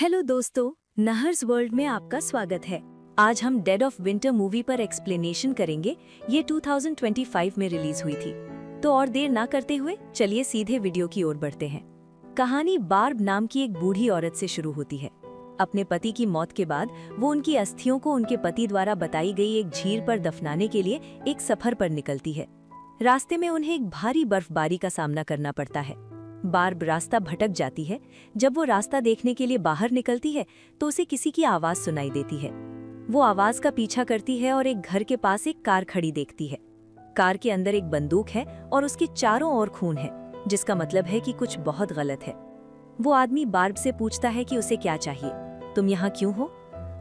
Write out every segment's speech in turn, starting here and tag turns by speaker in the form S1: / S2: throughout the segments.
S1: Hello दोस्तों, नहर्स world में आपका स्वागत है। आज हम डेड ऑफ विंटर मूवी पर एक्सप्लेनेशन करेंगे। ये 2025 में रिलीज हुई थी। तो और देर ना करते हुए चलिए सीधे वीडियो की ओर बढ़ते हैं। कहानी बार्ब नाम की एक बूढ़ी औरत से शुरू होती है। अपने पति की मौत के बाद वो उनकी अस्थियों को उनके पति द्वारा बताई गई एक झील पर दफनाने के लिए एक सफर पर निकलती है। रास्ते में उन्हें एक भारी बर्फबारी का सामना करना पड़ता है। बार्ब रास्ता भटक जाती है। जब वो रास्ता देखने के लिए बाहर निकलती है तो उसे किसी की आवाज सुनाई देती है। वो आवाज का पीछा करती है और एक घर के पास एक कार खड़ी देखती है। कार के अंदर एक बंदूक है और उसके चारों ओर खून है, जिसका मतलब है कि कुछ बहुत गलत है। वो आदमी बार्ब से पूछता है कि उसे क्या चाहिए, तुम यहाँ क्यों हो?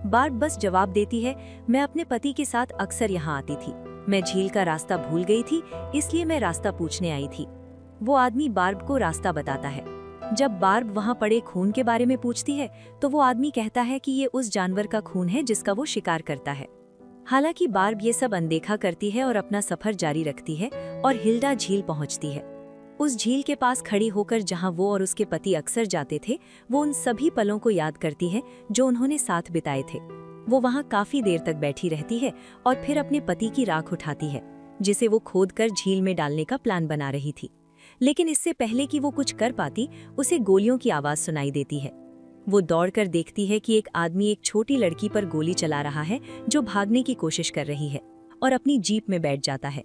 S1: बार्ब बस जवाब देती है, मैं अपने पति के साथ अक्सर यहाँ आती थी। मैं झील का रास्ता भूल गई थी, इसलिए मैं रास्ता पूछने आई थी। वो आदमी बार्ब को रास्ता बताता है। जब बार्ब वहाँ पड़े खून के बारे में पूछती है तो वो आदमी कहता है कि ये उस जानवर का खून है जिसका वो शिकार करता है। हालांकि बार्ब ये सब अनदेखा करती है और अपना सफर जारी रखती है और हिल्डा झील पहुँचती है। उस झील के पास खड़ी होकर जहाँ वो और उसके पति अक्सर जाते थे, वो उन सभी पलों को याद करती है जो उन्होंने साथ बिताए थे। वो वहाँ काफी देर तक बैठी रहती है और फिर अपने पति की राख उठाती है, जिसे वो खोदकर झील में डालने का प्लान बना रही थी। लेकिन इससे पहले कि वो कुछ कर पाती, उसे गोलियों की आवाज सुनाई देती है। वो दौड़कर देखती है कि एक आदमी एक छोटी लड़की पर गोली चला रहा है जो भागने की कोशिश कर रही है, और अपनी जीप में बैठ जाता है।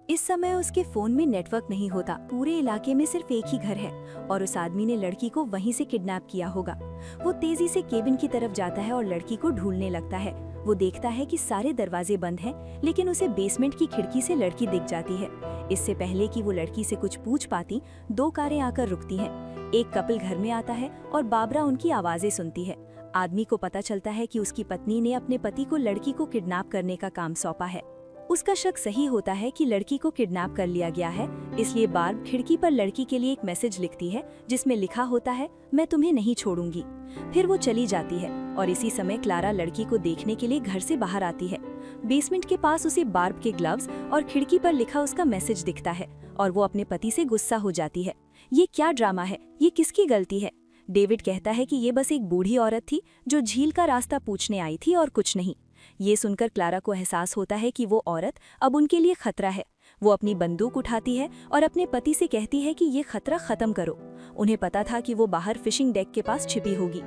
S1: इस समय उसके फोन में नेटवर्क नहीं होता। पूरे इलाके में सिर्फ एक ही घर है और उस आदमी ने लड़की को वहीं से किडनैप किया होगा। वो तेजी से केबिन की तरफ जाता है और लड़की को ढूंढने लगता है। वो देखता है कि सारे दरवाजे बंद हैं, लेकिन उसे बेसमेंट की खिड़की से लड़की दिख जाती है। इससे पहले कि वो लड़की से कुछ पूछ पाती, दो कारें आकर रुकती हैं। एक कपल घर में आता है और बाबरा उनकी आवाजें सुनती है। आदमी को पता चलता है कि उसकी पत्नी ने अपने पति को लड़की को किडनैप करने का काम सौंपा है। उसका शक सही होता है कि लड़की को किडनैप कर लिया गया है, इसलिए बार्ब खिड़की पर लड़की के लिए एक मैसेज लिखती है जिसमें लिखा होता है, मैं तुम्हें नहीं छोड़ूंगी। फिर वो चली जाती है और इसी समय क्लारा लड़की को देखने के लिए घर से बाहर आती है। बेसमेंट के पास उसे बार्ब के ग्लव्स और खिड़की पर लिखा उसका मैसेज दिखता है और वो अपने पति से गुस्सा हो जाती है। ये क्या ड्रामा है? ये किसकी गलती है? डेविड कहता है कि ये बस एक बूढ़ी औरत थी जो झील का रास्ता पूछने आई थी और कुछ नहीं। ये सुनकर क्लारा को एहसास होता है कि वो औरत अब उनके लिए खतरा है। वो अपनी बंदूक उठाती है और अपने पति से कहती है कि ये खतरा खत्म करो। उन्हें पता था कि वो बाहर फिशिंग डेक के पास छिपी होगी।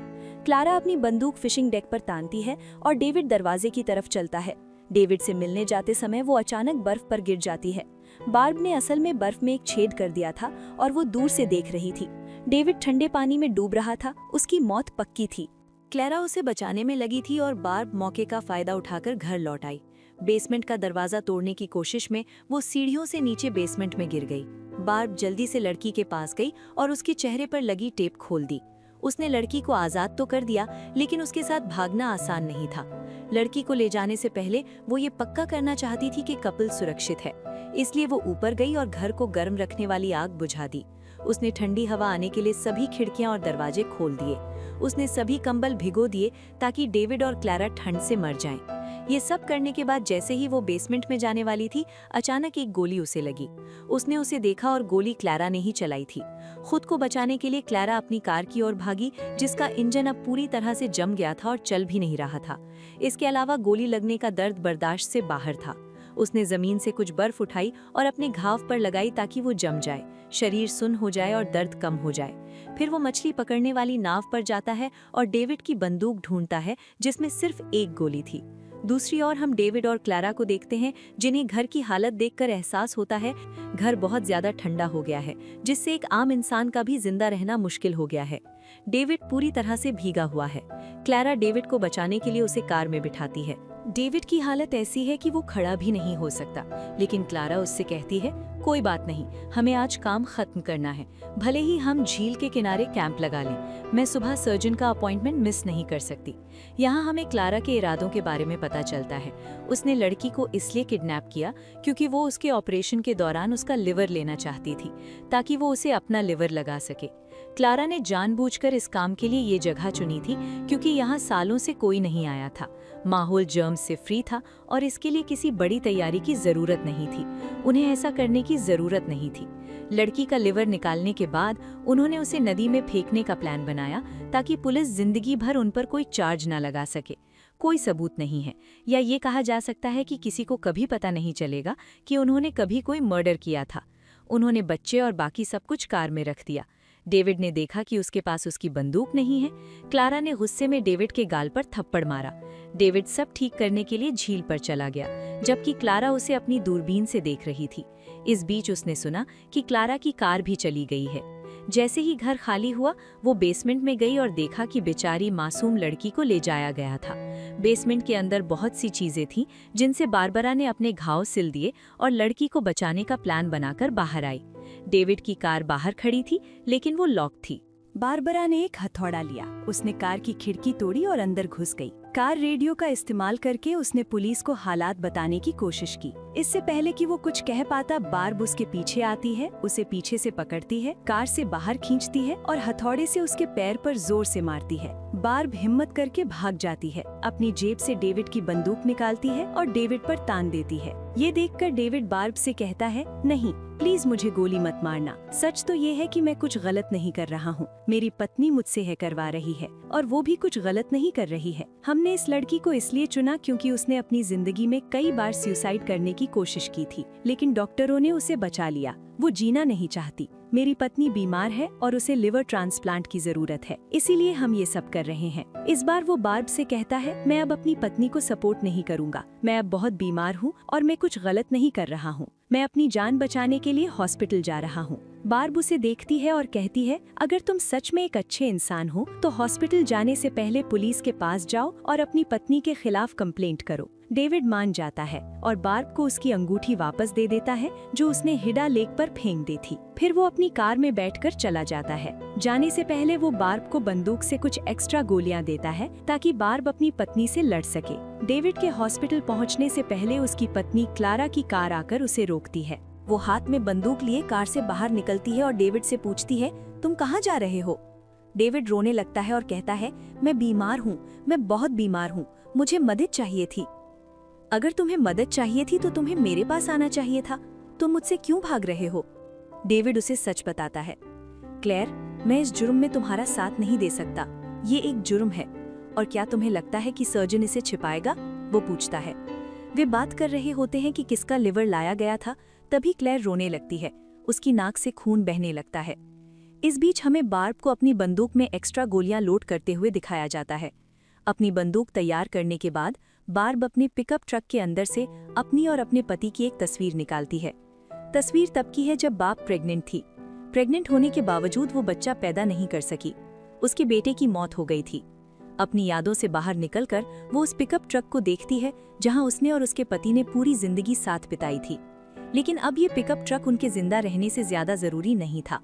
S1: क्लारा अपनी बंदूक फिशिंग डेक पर तानती है और डेविड दरवाजे की तरफ चलता है। डेविड से मिलने जाते समय वो अचानक बर्फ पर गिर जाती है। बार्ब ने असल में बर्फ में एक छेद कर दिया था और वो दूर से देख रही थी। डेविड ठंडे पानी में डूब रहा था, उसकी मौत पक्की थी। क्लैरा उसे बचाने में लगी थी और बार्ब मौके का फायदा उठाकर घर लौट आई। बेसमेंट का दरवाजा तोड़ने की कोशिश में वो सीढ़ियों से नीचे बेसमेंट में गिर गई। बार्ब जल्दी से लड़की के पास गई और उसके चेहरे पर लगी टेप खोल दी। उसने लड़की को आजाद तो कर दिया, लेकिन उसके साथ भागना आसान नहीं था। लड़की को ले जाने से पहले वो ये पक्का करना चाहती थी कि कपल सुरक्षित है, इसलिए वो ऊपर गई और घर को गर्म रखने वाली आग बुझा दी। उसने ठंडी हवा आने के लिए सभी खिड़कियां और दरवाजे खोल दिए। उसने सभी कंबल भिगो दिए ताकि डेविड और क्लैरा ठंड से मर जाएं। ये सब करने के बाद जैसे ही वो बेसमेंट में जाने वाली थी, अचानक एक गोली उसे लगी। उसने उसे देखा और गोली क्लैरा ने ही चलाई थी। खुद को बचाने के लिए क्लैरा अपनी कार की ओर भागी, जिसका इंजन अब पूरी तरह से जम गया था और चल भी नहीं रहा था। इसके अलावा गोली लगने का दर्द बर्दाश्त से बाहर था। उसने जमीन से कुछ बर्फ उठाई और अपने घाव पर लगाई ताकि वो जम जाए, शरीर सुन्न हो जाए और दर्द कम हो जाए। फिर वो मछली पकड़ने वाली नाव पर जाता है और डेविड की बंदूक ढूंढता है जिसमें सिर्फ एक गोली थी। दूसरी ओर हम डेविड और क्लैरा को देखते हैं, जिन्हें घर की हालत देखकर एहसास होता है घर बहुत ज्यादा ठंडा हो गया है, जिससे एक आम इंसान का भी जिंदा रहना मुश्किल हो गया है। डेविड पूरी तरह से भीगा हुआ है। क्लैरा डेविड को बचाने के लिए उसे कार में बिठाती है। डेविड की हालत ऐसी है कि वो खड़ा भी नहीं हो सकता, लेकिन क्लारा उससे कहती है, कोई बात नहीं, हमें आज काम खत्म करना है, भले ही हम झील के किनारे कैंप लगा लें। मैं सुबह सर्जन का अपॉइंटमेंट मिस नहीं कर सकती। यहाँ हमें क्लारा के इरादों के बारे में पता चलता है। उसने लड़की को इसलिए किडनैप किया क्योंकि वो उसके ऑपरेशन के दौरान उसका लिवर लेना चाहती थी, ताकि वो उसे अपना लिवर लगा सके। क्लारा ने जानबूझकर इस काम के लिए ये जगह चुनी थी क्योंकि यहाँ सालों से कोई नहीं आया था। माहौल जर्म से फ्री था और इसके लिए किसी बड़ी तैयारी की जरूरत नहीं थी। उन्हें ऐसा करने की जरूरत नहीं थी। लड़की का लिवर निकालने के बाद उन्होंने उसे नदी में फेंकने का प्लान बनाया ताकि पुलिस जिंदगी भर उन पर कोई चार्ज न लगा सके। कोई सबूत नहीं है, या ये कहा जा सकता है कि किसी को कभी पता नहीं चलेगा कि उन्होंने कभी कोई मर्डर किया था। उन्होंने बच्चे और बाकी सब कुछ कार में रख दिया। डेविड ने देखा कि उसके पास उसकी बंदूक नहीं है। क्लारा ने गुस्से में डेविड के गाल पर थप्पड़ मारा। डेविड सब ठीक करने के लिए झील पर चला गया, जबकि क्लारा उसे अपनी दूरबीन से देख रही थी। इस बीच उसने सुना कि क्लारा की कार भी चली गई है। जैसे ही घर खाली हुआ, वो बेसमेंट में गई और देखा कि बेचारी मासूम लड़की को ले जाया गया था। बेसमेंट के अंदर बहुत सी चीजें थीं जिनसे बारबरा ने अपने घाव सिल दिए और लड़की को बचाने का प्लान बनाकर बाहर आई। डेविड की कार बाहर खड़ी थी, लेकिन वो लॉक थी। बारबरा ने एक हथौड़ा लिया। उसने कार की खिड़की तोड़ी और अंदर घुस गई। कार रेडियो का इस्तेमाल करके उसने पुलिस को हालात बताने की कोशिश की। इससे पहले कि वो कुछ कह पाता, बार्ब उसके पीछे आती है, उसे पीछे से पकड़ती है, कार से बाहर खींचती है और हथौड़े से उसके पैर पर जोर से मारती है। बार्ब हिम्मत करके भाग जाती है, अपनी जेब से डेविड की बंदूक निकालती है और डेविड पर तान देती है। ये देखकर डेविड बार्ब से कहता है, नहीं, प्लीज मुझे गोली मत मारना। सच तो ये है कि मैं कुछ गलत नहीं कर रहा हूँ। मेरी पत्नी मुझसे है करवा रही है और वो भी कुछ गलत नहीं कर रही है। हमने इस लड़की को इसलिए चुना क्योंकि उसने अपनी जिंदगी में कई बार सुसाइड करने की कोशिश की थी, लेकिन डॉक्टरों ने उसे बचा लिया। वो जीना नहीं चाहती। मेरी पत्नी बीमार है और उसे लिवर ट्रांसप्लांट की जरूरत है, इसीलिए हम ये सब कर रहे हैं। इस बार वो बार्ब से कहता है, मैं अब अपनी पत्नी को सपोर्ट नहीं करूंगा। मैं अब बहुत बीमार हूँ और मैं कुछ गलत नहीं कर रहा हूँ। मैं अपनी जान बचाने के लिए हॉस्पिटल जा रहा हूँ। बार्ब उसे देखती है और कहती है, अगर तुम सच में एक अच्छे इंसान हो तो हॉस्पिटल जाने से पहले पुलिस के पास जाओ और अपनी पत्नी के खिलाफ कंप्लेंट करो। डेविड मान जाता है और बार्ब को उसकी अंगूठी वापस दे देता है जो उसने हिडा लेक पर फेंक दी थी। फिर वो अपनी कार में बैठकर चला जाता है। जाने से पहले वो बार्ब को बंदूक से कुछ एक्स्ट्रा गोलियां देता है ताकि बार्ब अपनी पत्नी से लड़ सके। डेविड के हॉस्पिटल पहुंचने से पहले उसकी पत्नी क्लारा की कार आकर उसे रोकती है। वो हाथ में बंदूक लिए कार से बाहर निकलती है और डेविड से पूछती है, तुम कहाँ जा रहे हो? डेविड रोने लगता है और कहता है, मैं बीमार हूँ, मैं बहुत बीमार हूँ, मुझे मदद चाहिए थी। अगर तुम्हें मदद चाहिए थी तो तुम्हें मेरे पास आना चाहिए था। तुम मुझसे क्यों भाग रहे हो? डेविड उसे सच बताता है, क्लेयर, मैं इस जुर्म में तुम्हारा साथ नहीं दे सकता। ये एक जुर्म है। और क्या तुम्हें लगता है कि सर्जन इसे छिपाएगा? वो पूछता है। वे बात कर रहे होते हैं कि किसका लिवर लाया गया था। तभी क्लेयर रोने लगती है। उसकी नाक से खून बहने लगता है। इस बीच हमें बार्ब को अपनी बंदूक में एक्स्ट्रा गोलियां लोड करते हुए दिखाया जाता है। अपनी बंदूक तैयार करने के बाद बार्ब अपने पिकअप ट्रक के अंदर से अपनी और अपने पति की एक तस्वीर निकालती है। तस्वीर तब की है जब बाप प्रेग्नेंट थी। प्रेग्नेंट होने के बावजूद वो बच्चा पैदा नहीं कर सकी। उसके बेटे की मौत हो गई थी। अपनी यादों से बाहर निकलकर वो उस पिकअप ट्रक को देखती है जहां उसने और उसके पति ने पूरी जिंदगी साथ बिताई थी। लेकिन अब ये पिकअप ट्रक उनके जिंदा रहने से ज्यादा जरूरी नहीं था।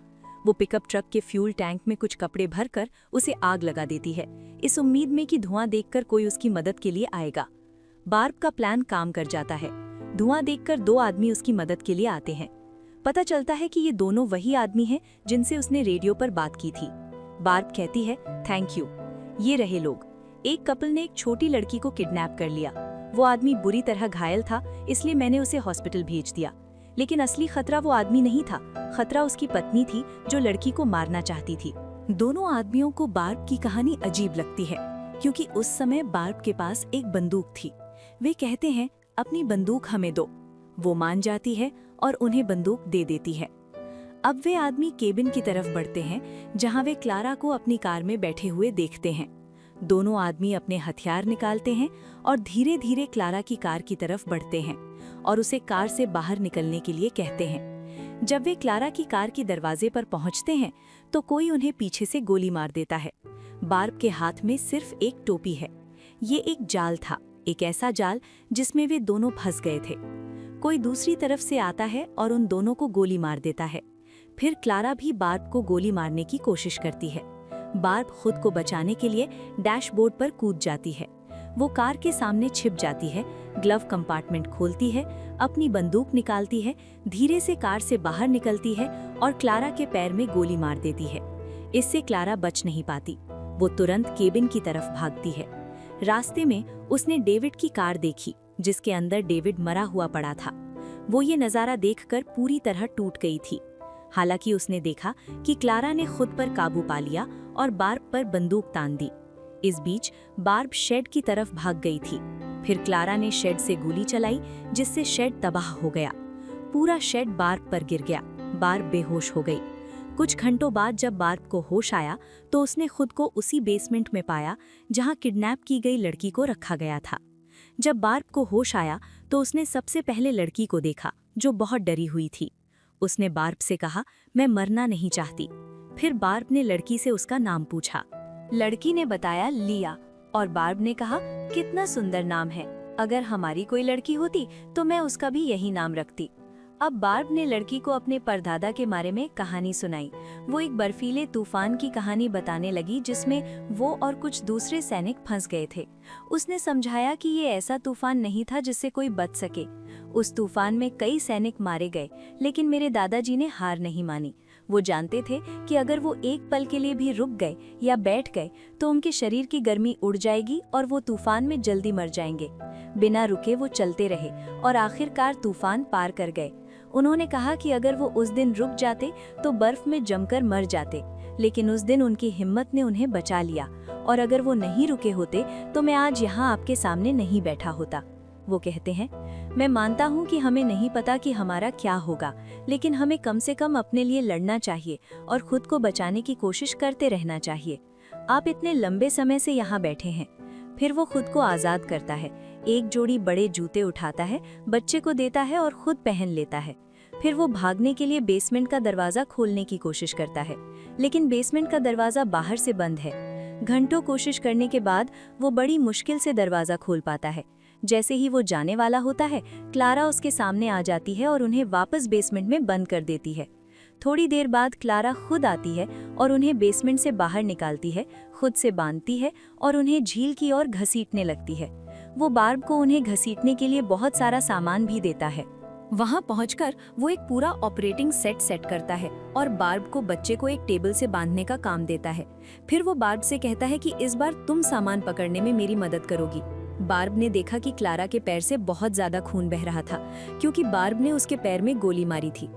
S1: वो पिकअप ट्रक के फ्यूल टैंक में कुछ कपड़े भरकर उसे आग लगा देती है, इस उम्मीद में कि धुआं देखकर कोई उसकी मदद के लिए आएगा। बार्ब का प्लान काम कर जाता है। धुआं देखकर 2 आदमी उसकी मदद के लिए आते हैं। पता चलता है कि ये दोनों वही आदमी हैं जिनसे उसने रेडियो पर बात की थी। बार्ब कहती है, थैंक यू, ये रहे लोग। एक कपल ने एक छोटी लड़की को किडनैप कर लिया। वो आदमी बुरी तरह घायल था, इसलिए मैंने उसे हॉस्पिटल भेज दिया। लेकिन असली खतरा वो आदमी नहीं था, खतरा उसकी पत्नी थी जो लड़की को मारना चाहती थी। दोनों आदमियों को बार्ब की कहानी अजीब लगती है क्योंकि उस समय बार्ब के पास एक बंदूक थी। वे कहते हैं, अपनी बंदूक हमें दो। वो मान जाती है और उन्हें बंदूक दे देती है। अब वे आदमी केबिन की तरफ बढ़ते हैं जहां वे क्लारा को अपनी कार में बैठे हुए देखते हैं। दोनों आदमी अपने हथियार निकालते हैं और धीरे धीरे क्लारा की कार की तरफ बढ़ते हैं और उसे कार से बाहर निकलने के लिए कहते हैं। जब वे क्लारा की कार के दरवाजे पर पहुंचते हैं तो कोई उन्हें पीछे से गोली मार देता है। बार्ब के हाथ में सिर्फ एक टोपी है। ये एक जाल था, एक ऐसा जाल जिसमें वे दोनों फंस गए थे। कोई दूसरी तरफ से आता है और उन दोनों को गोली मार देता है। फिर क्लारा भी बार्ब को गोली मारने की कोशिश करती है। बार्ब खुद को बचाने के लिए डैशबोर्ड पर कूद जाती है। वो कार के सामने छिप जाती है, ग्लव कंपार्टमेंट खोलती है, अपनी बंदूक निकालती है, धीरे से कार से बाहर निकलती है और क्लारा के पैर में गोली मार देती है। इससे क्लारा बच नहीं पाती। वो तुरंत केबिन की तरफ भागती है। रास्ते में उसने डेविड की कार देखी, जिसके अंदर डेविड मरा हुआ पड़ा था। वो ये नज़ारा देखकर पूरी तरह टूट गई थी। हालांकि उसने देखा कि क्लारा ने खुद पर काबू पा लिया और बार्ब पर बंदूक तान दी। इस बीच बार्ब शेड की तरफ भाग गई थी। फिर क्लारा ने शेड से गोली चलाई, जिससे शेड तबाह हो गया। पूरा शेड बार्ब पर गिर गया। बार्ब बेहोश हो गई। कुछ घंटों बाद जब बार्ब को होश आया तो उसने खुद को उसी बेसमेंट में पाया जहां किडनैप की गई लड़की को रखा गया था। जब बार्ब को होश आया तो उसने सबसे पहले लड़की को देखा, जो बहुत डरी हुई थी। उसने बार्ब से कहा, मैं मरना नहीं चाहती। फिर बार्ब ने लड़की से उसका नाम पूछा। लड़की ने बताया लिया, और बार्ब ने कहा, कितना सुंदर नाम है। अगर हमारी कोई लड़की होती तो मैं उसका भी यही नाम रखती। अब बार्ब ने लड़की को अपने परदादा के बारे में कहानी सुनाई। वो एक बर्फीले तूफान की कहानी बताने लगी, जिसमें वो और कुछ दूसरे सैनिक फंस गए थे। उसने समझाया कि ये ऐसा तूफान नहीं था जिससे कोई बच सके। उस तूफान में कई सैनिक मारे गए, लेकिन मेरे दादाजी ने हार नहीं मानी। वो जानते थे कि अगर वो एक पल के लिए भी रुक गए या बैठ गए तो उनके शरीर की गर्मी उड़ जाएगी और वो तूफान में जल्दी मर जाएंगे। बिना रुके वो चलते रहे और आखिरकार तूफान पार कर गए। उन्होंने कहा कि अगर वो उस दिन रुक जाते तो बर्फ में जमकर मर जाते, लेकिन उस दिन उनकी हिम्मत ने उन्हें बचा लिया, और अगर वो नहीं रुके होते तो मैं आज यहाँ आपके सामने नहीं बैठा होता। वो कहते हैं, मैं मानता हूँ कि हमें नहीं पता कि हमारा क्या होगा, लेकिन हमें कम से कम अपने लिए लड़ना चाहिए और खुद को बचाने की कोशिश करते रहना चाहिए। आप इतने लंबे समय से यहाँ बैठे हैं। फिर वो खुद को आज़ाद करता है। एक जोड़ी बड़े जूते उठाता है, बच्चे को देता है और खुद पहन लेता है। फिर वो भागने के लिए बेसमेंट का दरवाज़ा खोलने की कोशिश करता है, लेकिन बेसमेंट का दरवाज़ा बाहर से बंद है। घंटों कोशिश करने के बाद वो बड़ी मुश्किल से दरवाज़ा खोल पाता है। जैसे ही वो जाने वाला होता है, क्लारा उसके सामने आ जाती है और उन्हें वापस बेसमेंट में बंद कर देती है। थोड़ी देर बाद क्लारा खुद आती है और उन्हें बेसमेंट से बाहर निकालती है, खुद से बांधती है और उन्हें झील की ओर घसीटने लगती है। वो बार्ब को उन्हें घसीटने के लिए बहुत सारा सामान भी देता है। वहां पहुंचकर वो एक पूरा ऑपरेटिंग सेट करता है और बार्ब को बच्चे को एक टेबल से बांधने का काम देता है। फिर वो बार्ब से कहता है कि इस बार तुम सामान पकड़ने में मेरी मदद करोगी। बार्ब ने देखा कि क्लारा के पैर से बहुत ज्यादा खून बह रहा था, क्योंकि बार्ब ने उसके पैर में गोली मारी थी।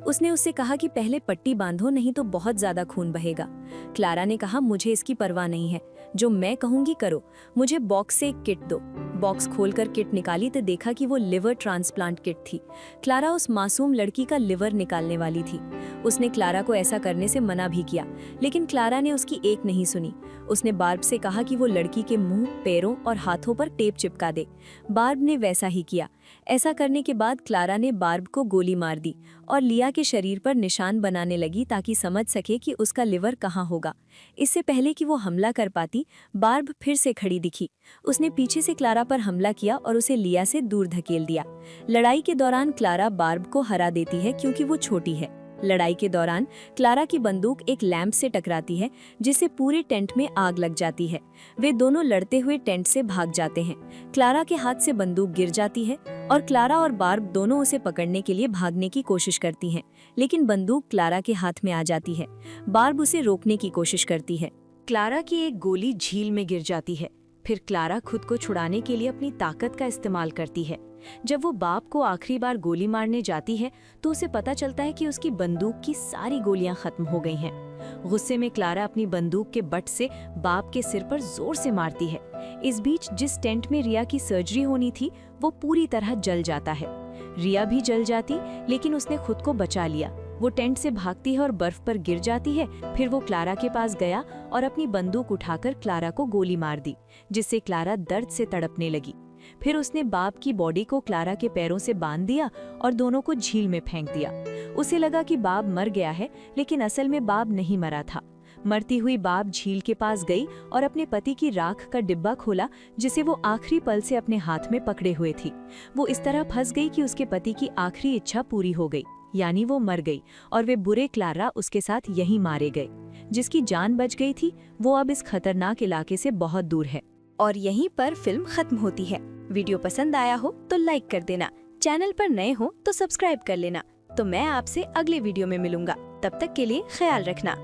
S1: उसने उससे कहा कि पहले पट्टी बांधो, नहीं तो बहुत ज्यादा खून बहेगा। क्लारा ने कहा, मुझे इसकी परवाह नहीं है, जो मैं कहूंगी करो। मुझे बॉक्स से एक किट दो। बॉक्स खोलकर किट निकाली तो देखा कि वो लिवर ट्रांसप्लांट किट थी। क्लारा उस मासूम लड़की का लिवर निकालने वाली थी। उसने क्लारा को ऐसा करने से मना भी किया, लेकिन क्लारा ने उसकी एक नहीं सुनी। उसने बार्ब से कहा कि वो लड़की के मुंह, पैरों और हाथों पर टेप चिपका दे। बार्ब ने वैसा ही किया। ऐसा करने के बाद क्लारा ने बार्ब को गोली मार दी और लिया के शरीर पर निशान बनाने लगी, ताकि समझ सके कि उसका लिवर कहाँ होगा। इससे पहले कि वो हमला कर पाती, बार्ब फिर से खड़ी दिखी। उसने पीछे से क्लारा पर हमला किया और उसे लिया से दूर धकेल दिया। लड़ाई के दौरान क्लारा बार्ब को हरा देती है, क्योंकि वो छोटी है। लड़ाई के दौरान क्लारा की बंदूक एक लैंप से टकराती है, जिससे पूरे टेंट में आग लग जाती है। वे दोनों लड़ते हुए टेंट से भाग जाते हैं। क्लारा के हाथ से बंदूक गिर जाती है और क्लारा और बार्ब दोनों उसे पकड़ने के लिए भागने की कोशिश करती हैं, लेकिन बंदूक क्लारा के हाथ में आ जाती है। बार्ब उसे रोकने की कोशिश करती है। क्लारा की एक गोली झील में गिर जाती है। फिर क्लारा खुद को छुड़ाने के लिए अपनी ताकत का इस्तेमाल करती है। जब वो बाप को आखिरी बार गोली मारने जाती है तो उसे पता चलता है कि उसकी बंदूक की सारी गोलियां खत्म हो गई हैं। गुस्से में क्लारा अपनी बंदूक के बट से बाप के सिर पर जोर से मारती है। इस बीच जिस टेंट में रिया की सर्जरी होनी थी वो पूरी तरह जल जाता है। रिया भी जल जाती, लेकिन उसने खुद को बचा लिया। वो टेंट से भागती है और बर्फ पर गिर जाती है। फिर वो क्लारा के पास गया और अपनी बंदूक उठाकर क्लारा को गोली मार दी, जिससे क्लारा दर्द से तड़पने लगी। फिर उसने बाप की बॉडी को क्लारा के पैरों से बांध दिया और दोनों को झील में फेंक दिया। उसे लगा कि बाप मर गया है, लेकिन असल में बाप नहीं मरा था। मरती हुई बाप झील के पास गई और अपने पति की राख का डिब्बा खोला, जिसे वो आखिरी पल से अपने हाथ में पकड़े हुए थी। वो इस तरह फंस गई कि उसके पति की आखिरी इच्छा पूरी हो गई, यानी वो मर गई और वे बुरे क्लारा उसके साथ यहीं मारे गए। जिसकी जान बच गई थी वो अब इस खतरनाक इलाके से बहुत दूर है। और यहीं पर फिल्म खत्म होती है। वीडियो पसंद आया हो तो लाइक कर देना, चैनल पर नए हो तो सब्सक्राइब कर लेना। तो मैं आपसे अगले वीडियो में मिलूंगा, तब तक के लिए ख्याल रखना।